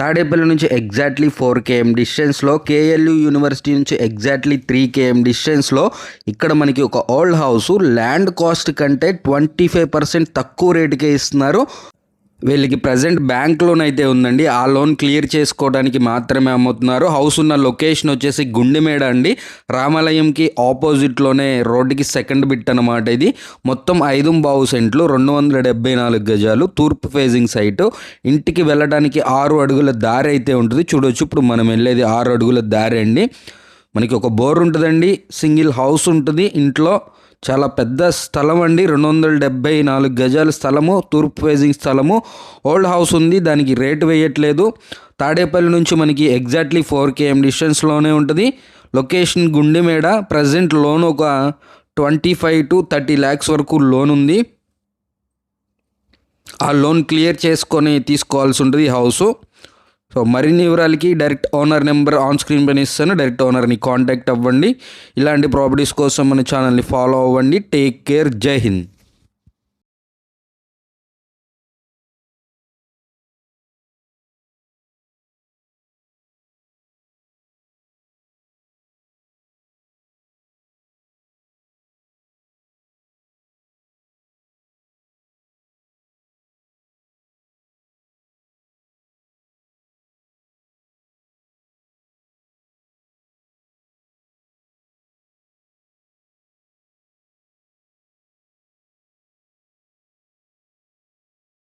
తాడేపల్లి నుంచి exactly 4 km డిస్టెన్స్లో, KLU university నుంచి ఎగ్జాక్ట్లీ 3 km డిస్టెన్స్లో ఇక్కడ మనకి ఒక ఓల్డ్ హౌస్ ల్యాండ్ కాస్ట్ కంటే 25% తక్కువ రేటుకే ఇస్తున్నారు. వీళ్ళకి ప్రజెంట్ బ్యాంక్ లోన్ అయితే ఉందండి. ఆ లోన్ క్లియర్ చేసుకోవడానికి మాత్రమే అమ్ముతున్నారు. హౌస్ ఉన్న లొకేషన్ వచ్చేసి గుండెమేడ అండి. రామాలయంకి ఆపోజిట్లోనే రోడ్డుకి సెకండ్ బిట్ అనమాట. ఇది మొత్తం 5 సెంట్లు, 274 గజాలు, తూర్పు ఫేజింగ్ సైటు. ఇంటికి వెళ్ళడానికి 6 అడుగుల దారి అయితే ఉంటుంది. చూడొచ్చు, ఇప్పుడు మనం వెళ్ళేది 6 అడుగుల దారి అండి. మనకి ఒక బోర్ ఉంటుందండి, సింగిల్ హౌస్ ఉంటుంది. ఇంట్లో చాలా పెద్ద స్థలం అండి, 274 గజాల స్థలము, తూర్పు ఫేజింగ్ స్థలము. ఓల్డ్ హౌస్ ఉంది, దానికి రేటు వేయట్లేదు. తాడేపల్లి నుంచి మనకి ఎగ్జాక్ట్లీ 4 km డిస్టెన్స్లోనే ఉంటుంది. లొకేషన్ గుండెమేడ. ప్రజెంట్ లోన్ ఒక 25 to 30 lakhs వరకు లోన్ ఉంది. ఆ లోన్ క్లియర్ చేసుకొని తీసుకోవాల్సి ఉంటుంది ఈ హౌసు. సో మరిన్ని వివరాలకి direct owner number on screen పైన ఇస్తాను, డైరెక్ట్ ఓనర్ని కాంటాక్ట్ అవ్వండి. ఇలాంటి ప్రాపర్టీస్ కోసం మన ఛానల్ని ఫాలో అవ్వండి. Take care. జై హింద్.